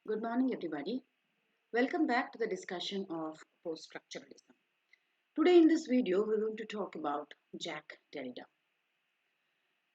Good morning, everybody. Welcome back to the discussion of post-structuralism. Today in this video, we're going to talk about Jacques Derrida.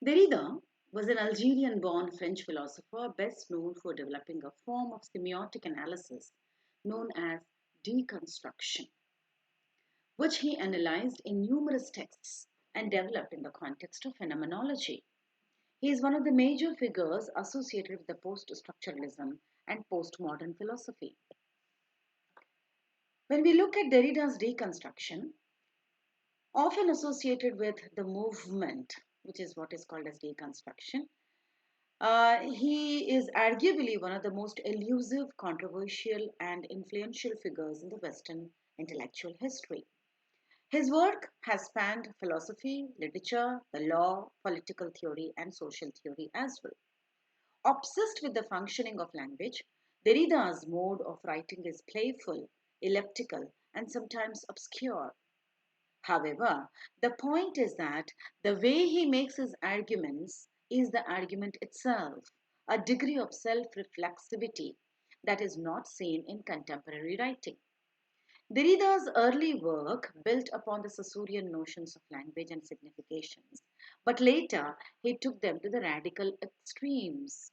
Derrida was an Algerian-born French philosopher best known for developing a form of semiotic analysis known as deconstruction, which he analyzed in numerous texts and developed in the context of phenomenology. He is one of the major figures associated with the post-structuralism and postmodern philosophy. When we look at Derrida's deconstruction, often associated with the movement, which is what is called as deconstruction, he is arguably one of the most elusive, controversial, and influential figures in the Western intellectual history. His work has spanned philosophy, literature, the law, political theory, and social theory as well. Obsessed with the functioning of language, Derrida's mode of writing is playful, elliptical, and sometimes obscure. However, the point is that the way he makes his arguments is the argument itself, a degree of self reflexivity that is not seen in contemporary writing. Derrida's early work built upon the Saussurean notions of language and significations, but later he took them to the radical extremes.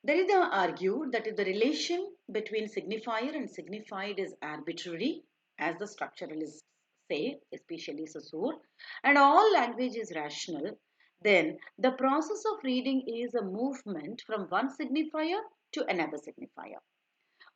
Derrida argued that if the relation between signifier and signified is arbitrary, as the structuralists say, especially Saussure, and all language is rational, then the process of reading is a movement from one signifier to another signifier.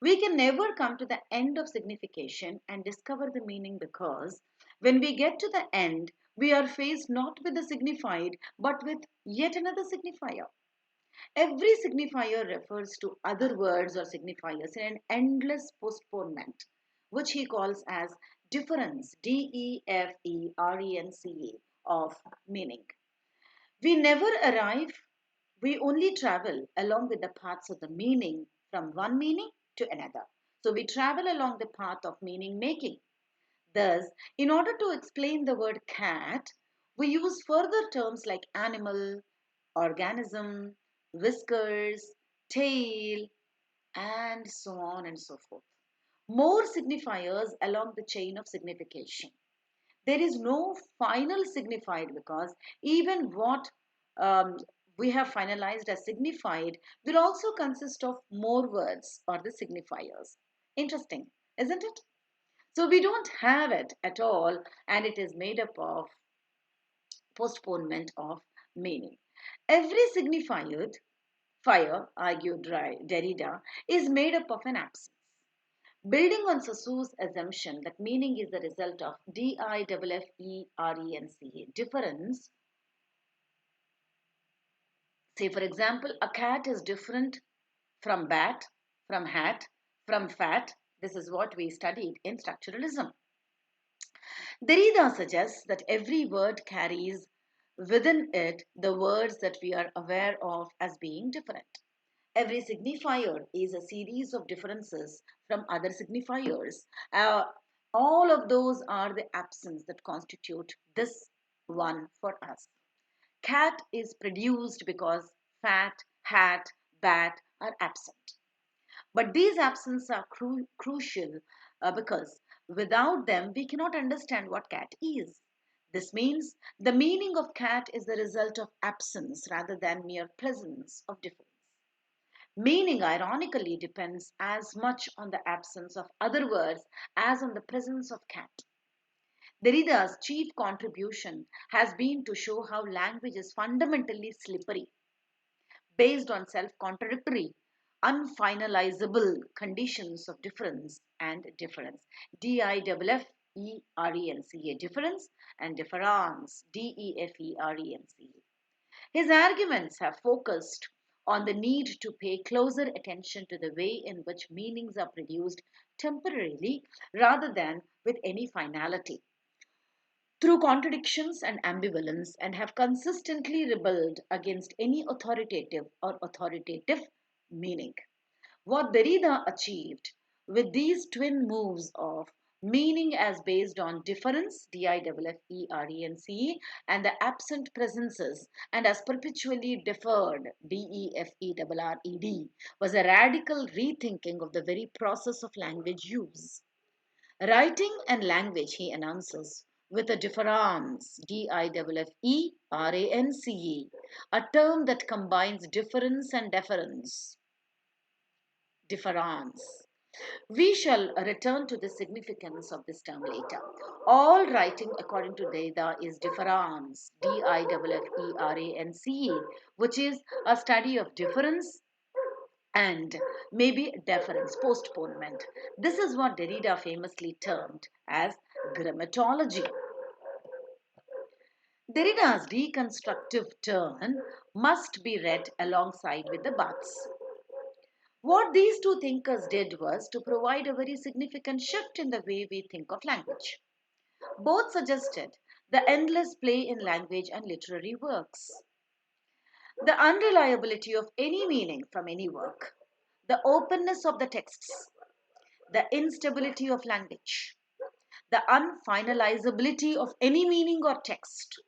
We can never come to the end of signification and discover the meaning because when we get to the end, we are faced not with the signified but with yet another signifier. Every signifier refers to other words or signifiers in an endless postponement, which he calls as difference, Defrence, of meaning. We never arrive, we only travel along with the paths of the meaning from one meaning to another. So we travel along the path of meaning making. Thus, in order to explain the word cat, we use further terms like animal, organism, whiskers, tail, and so on and so forth. More signifiers along the chain of signification. There is no final signified because even what um, we have finalized as signified will also consist of more words or the signifiers. Interesting, isn't it? So we don't have it at all, and it is made up of postponement of meaning. Every signified fire, argued Derrida, is made up of an absence. Building on Saussure's assumption that meaning is the result of Difference, say for example, a cat is different from bat, from hat, from fat. This is what we studied in structuralism. Derrida suggests that every word carries within it the words that we are aware of as being different. Every signifier is a series of differences from other signifiers. All of those are the absence that constitute this one for us. Cat is produced because fat, hat, bat are absent. But these absences are crucial because without them, we cannot understand what cat is. This means the meaning of cat is the result of absence rather than mere presence of difference. Meaning, ironically, depends as much on the absence of other words as on the presence of cat. Derrida's chief contribution has been to show how language is fundamentally slippery, based on self contradictory, unfinalizable conditions of difference and difference. Difference, difference, and difference. His arguments have focused on the need to pay closer attention to the way in which meanings are produced temporarily rather than with any finality through contradictions and ambivalence, and have consistently rebelled against any authoritative meaning. What Derrida achieved with these twin moves of Meaning as based on difference, difference, and the absent presences, and as perpetually deferred, defferred, was a radical rethinking of the very process of language use. Writing and language, he announces, with a difference, difference, a term that combines difference and deference. Difference. We shall return to the significance of this term later. All writing, according to Derrida, is difference, difference, which is a study of difference and maybe deference, postponement. This is what Derrida famously termed as grammatology. Derrida's deconstructive turn must be read alongside with the buts. What these two thinkers did was to provide a very significant shift in the way we think of language. Both suggested the endless play in language and literary works, the unreliability of any meaning from any work, the openness of the texts, the instability of language, the unfinalizability of any meaning or text,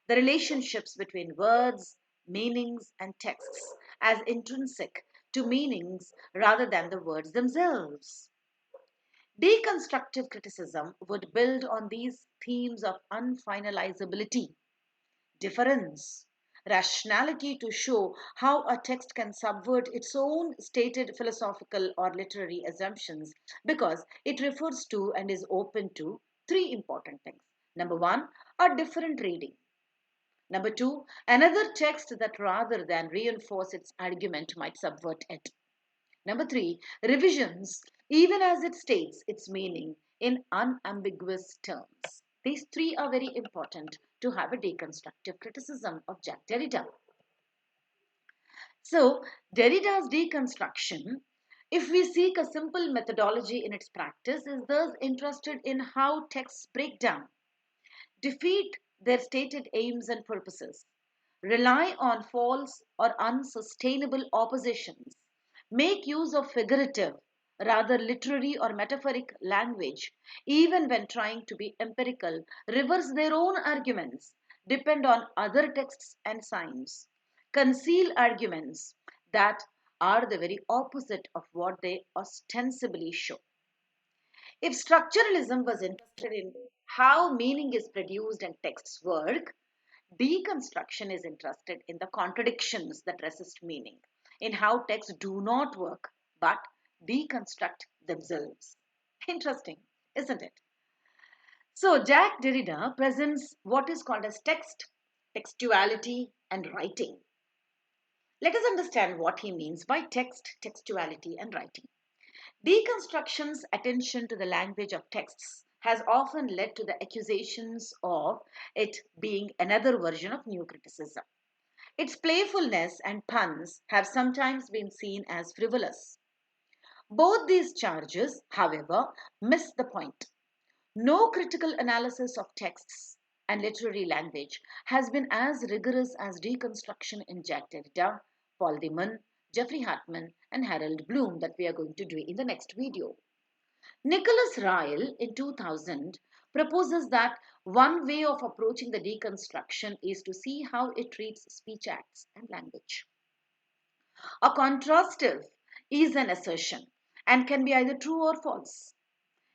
the relationships between words, meanings, and texts as intrinsic to meanings rather than the words themselves. Deconstructive criticism would build on these themes of unfinalizability, difference, rationality to show how a text can subvert its own stated philosophical or literary assumptions because it refers to and is open to three important things. Number one, a different reading. Number two, another text that rather than reinforce its argument might subvert it. Number three, revisions, even as it states its meaning in unambiguous terms. These three are very important to have a deconstructive criticism of Jacques Derrida. So, Derrida's deconstruction, if we seek a simple methodology in its practice, is thus interested in how texts break down, defeat their stated aims and purposes, rely on false or unsustainable oppositions, make use of figurative, rather literary or metaphoric language, even when trying to be empirical, reverse their own arguments, depend on other texts and signs, conceal arguments that are the very opposite of what they ostensibly show. If structuralism was interested in how meaning is produced and texts work, deconstruction is interested in the contradictions that resist meaning, in how texts do not work but deconstruct themselves. Interesting, isn't it? So, Jacques Derrida presents what is called as text, textuality, and writing. Let us understand what he means by text, textuality, and writing. Deconstruction's attention to the language of texts has often led to the accusations of it being another version of new criticism. Its playfulness and puns have sometimes been seen as frivolous. Both these charges, however, miss the point. No critical analysis of texts and literary language has been as rigorous as deconstruction in Jacques Derrida, Paul Dimon, Jeffrey Hartman, and Harold Bloom that we are going to do in the next video. Nicholas Ryle in 2000 proposes that one way of approaching the deconstruction is to see how it treats speech acts and language. A contrastive is an assertion and can be either true or false.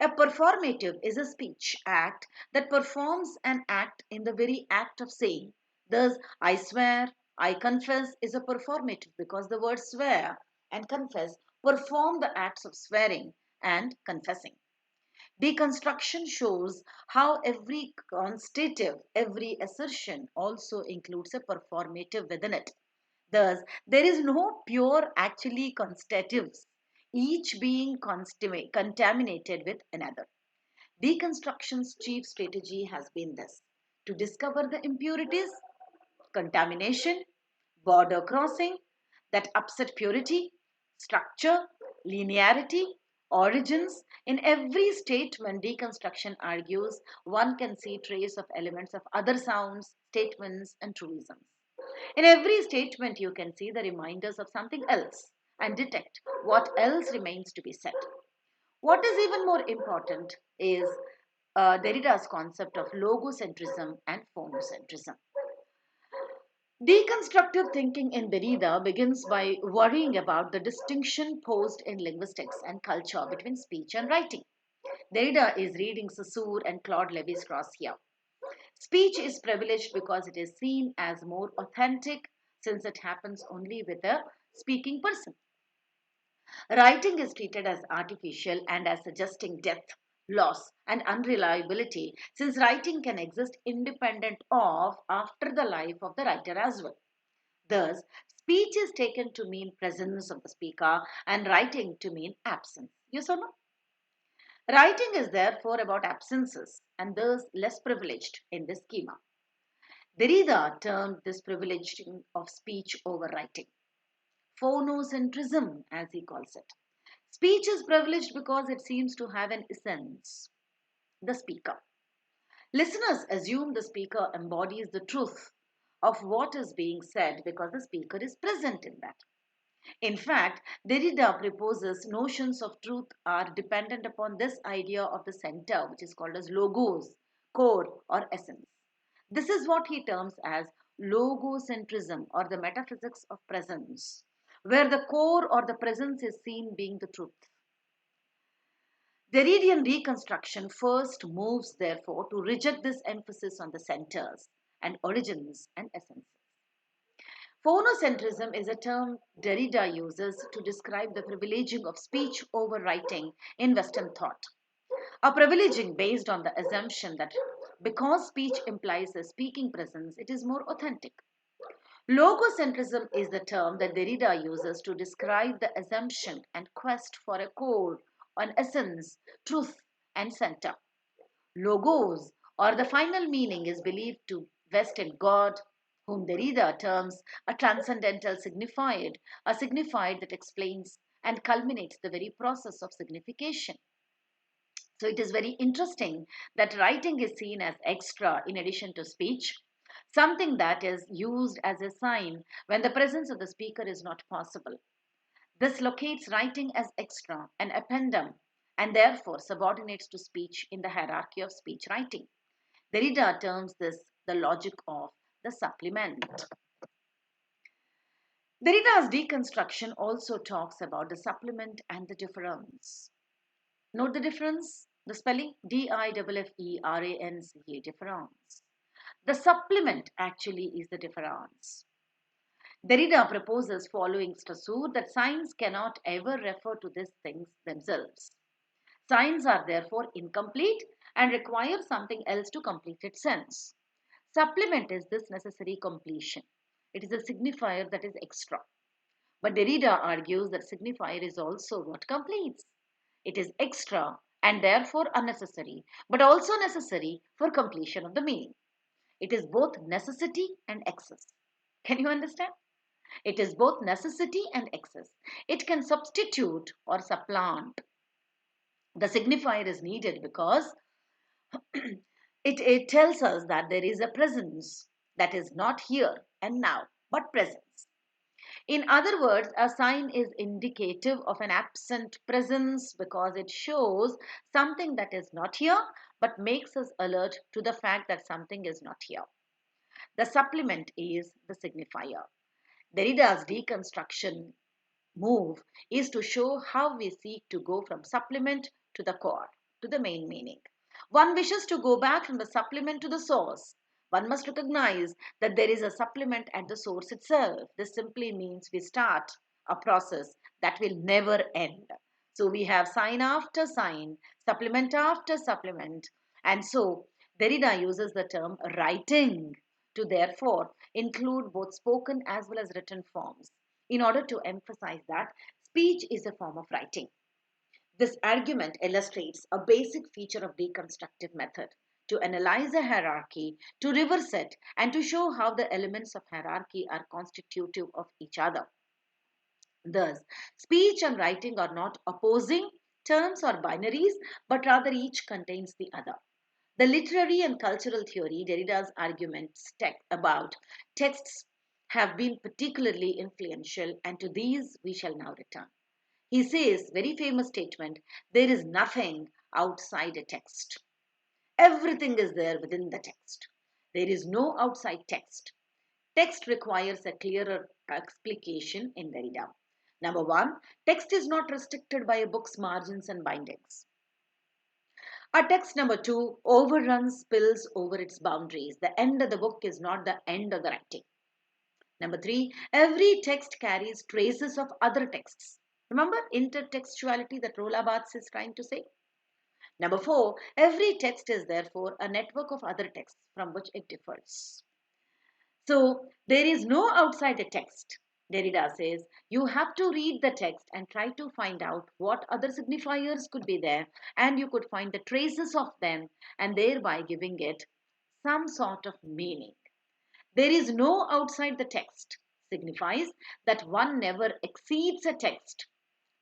A performative is a speech act that performs an act in the very act of saying. Thus, I swear, I confess is a performative because the words swear and confess perform the acts of swearing and confessing. Deconstruction shows how every constative, every assertion also includes a performative within it. Thus, there is no pure actually constatives, each being contaminated with another. Deconstruction's chief strategy has been this: to discover the impurities, contamination, border crossing that upset purity, structure, linearity, origins. In every statement, deconstruction argues one can see trace of elements of other sounds, statements, and truisms. In every statement, you can see the reminders of something else and detect what else remains to be said. What is even more important is Derrida's concept of logocentrism and phonocentrism. Deconstructive thinking in Derrida begins by worrying about the distinction posed in linguistics and culture between speech and writing. Derrida is reading Saussure and Claude Lévi-Strauss here. Speech is privileged because it is seen as more authentic since it happens only with a speaking person. Writing is treated as artificial and as suggesting death, loss, and unreliability since writing can exist independent of after the life of the writer as well. Thus, speech is taken to mean presence of the speaker and writing to mean absence. Yes or no? Writing is therefore about absences and thus less privileged in this schema. Derrida termed this privileging of speech over writing. Phonocentrism, as he calls it. Speech is privileged because it seems to have an essence, the speaker. Listeners assume the speaker embodies the truth of what is being said because the speaker is present in that. In fact, Derrida proposes notions of truth are dependent upon this idea of the center, which is called as logos, core, or essence. This is what he terms as logocentrism or the metaphysics of presence, where the core or the presence is seen being the truth. Derridian reconstruction first moves, therefore, to reject this emphasis on the centers and origins and essences. Phonocentrism is a term Derrida uses to describe the privileging of speech over writing in Western thought. A privileging based on the assumption that because speech implies a speaking presence, it is more authentic. Logocentrism is the term that Derrida uses to describe the assumption and quest for a core, an essence, truth, and center. Logos, or the final meaning, is believed to vest in God, whom Derrida terms a transcendental signified, a signified that explains and culminates the very process of signification. So it is very interesting that writing is seen as extra in addition to speech, something that is used as a sign when the presence of the speaker is not possible. This locates writing as extra, an appendum, and therefore subordinates to speech in the hierarchy of speech writing. Derrida terms this the logic of the supplement. Derrida's deconstruction also talks about the supplement and the difference. Note the difference, the spelling difference. Difference. The supplement actually is the difference. Derrida proposes following Saussure that signs cannot ever refer to these things themselves. Signs are therefore incomplete and require something else to complete its sense. Supplement is this necessary completion. It is a signifier that is extra. But Derrida argues that signifier is also what completes. It is extra and therefore unnecessary, but also necessary for completion of the meaning. It is both necessity and excess. Can you understand? It is both necessity and excess. It can substitute or supplant. The signifier is needed because it tells us that there is a presence that is not here and now, but presence. In other words, a sign is indicative of an absent presence because it shows something that is not here but makes us alert to the fact that something is not here. The supplement is the signifier. Derrida's deconstruction move is to show how we seek to go from supplement to the core, to the main meaning. One wishes to go back from the supplement to the source. One must recognize that there is a supplement at the source itself. This simply means we start a process that will never end. So we have sign after sign, supplement after supplement. And so Derrida uses the term writing to therefore include both spoken as well as written forms in order to emphasize that speech is a form of writing. This argument illustrates a basic feature of deconstructive method to analyze a hierarchy, to reverse it, and to show how the elements of hierarchy are constitutive of each other. Thus, speech and writing are not opposing terms or binaries, but rather each contains the other. The literary and cultural theory, Derrida's arguments about texts, have been particularly influential, and to these we shall now return. He says, very famous statement, there is nothing outside a text. Everything is there within the text. There is no outside text. Text requires a clearer explication in Derrida. Number one, text is not restricted by a book's margins and bindings. A text, number two, overruns, spills over its boundaries. The end of the book is not the end of the writing. Number three, every text carries traces of other texts. Remember intertextuality that Roland Barthes is trying to say? Number four, every text is therefore a network of other texts from which it differs. So there is no outside the text. Derrida says you have to read the text and try to find out what other signifiers could be there, and you could find the traces of them and thereby giving it some sort of meaning. There is no outside the text signifies that one never exceeds a text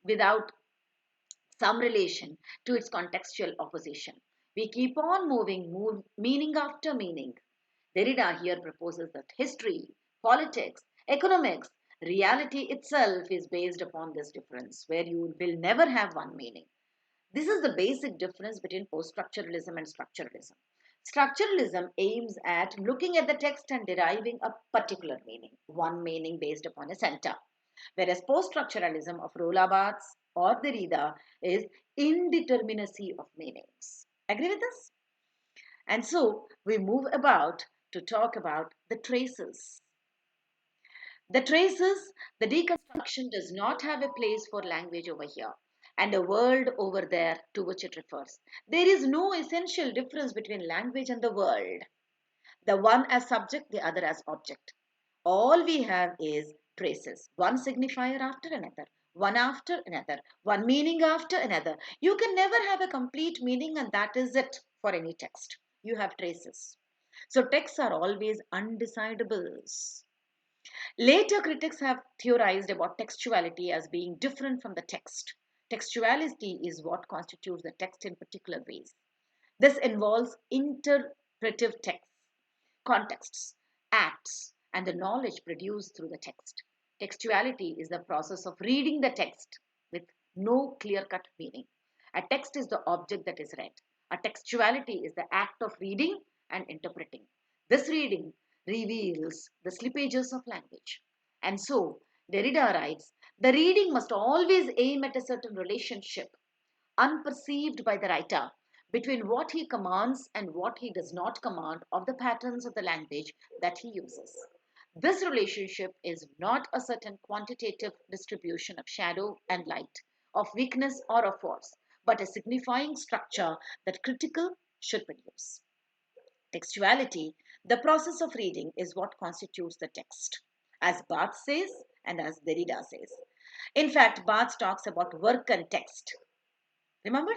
without some relation to its contextual opposition. We keep on moving, meaning after meaning. Derrida here proposes that history, politics, economics, reality itself is based upon this difference, where you will never have one meaning. This is the basic difference between post-structuralism and structuralism. Structuralism aims at looking at the text and deriving a particular meaning, one meaning based upon a center. Whereas post-structuralism of Roland Barthes or Derrida is indeterminacy of meanings. Agree with this? And so we move about to talk about the traces. The traces, the deconstruction does not have a place for language over here and a world over there to which it refers. There is no essential difference between language and the world, the one as subject, the other as object. All we have is traces, one signifier after another, one after another, one meaning after another. You can never have a complete meaning, and that is it for any text. You have traces. So texts are always undecidables. Later critics have theorized about textuality as being different from the text. Textuality is what constitutes the text in particular ways. This involves interpretive texts, contexts, acts, and the knowledge produced through the text. Textuality is the process of reading the text with no clear cut meaning. A text is the object that is read. A textuality is the act of reading and interpreting. This reading reveals the slippages of language. And so, Derrida writes, the reading must always aim at a certain relationship, unperceived by the writer, between what he commands and what he does not command of the patterns of the language that he uses. This relationship is not a certain quantitative distribution of shadow and light, of weakness or of force, but a signifying structure that critical should produce. Textuality, the process of reading, is what constitutes the text, as Barthes says and as Derrida says. In fact, Barthes talks about work and text. Remember?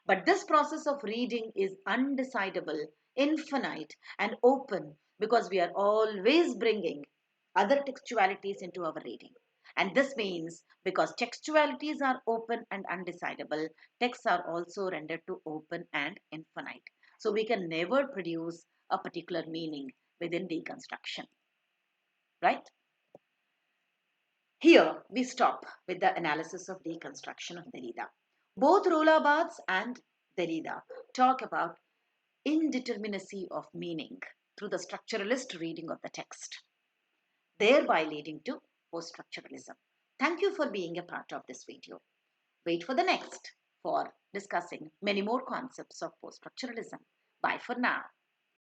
But this process of reading is undecidable, infinite, and open because we are always bringing other textualities into our reading. And this means because textualities are open and undecidable, texts are also rendered to open and infinite. So we can never produce a particular meaning within deconstruction. Right? Here we stop with the analysis of deconstruction of Derrida. Both Roland Barthes and Derrida talk about indeterminacy of meaning through the structuralist reading of the text, thereby leading to post-structuralism. Thank you for being a part of this video. Wait for the next for discussing many more concepts of post-structuralism. Bye for now.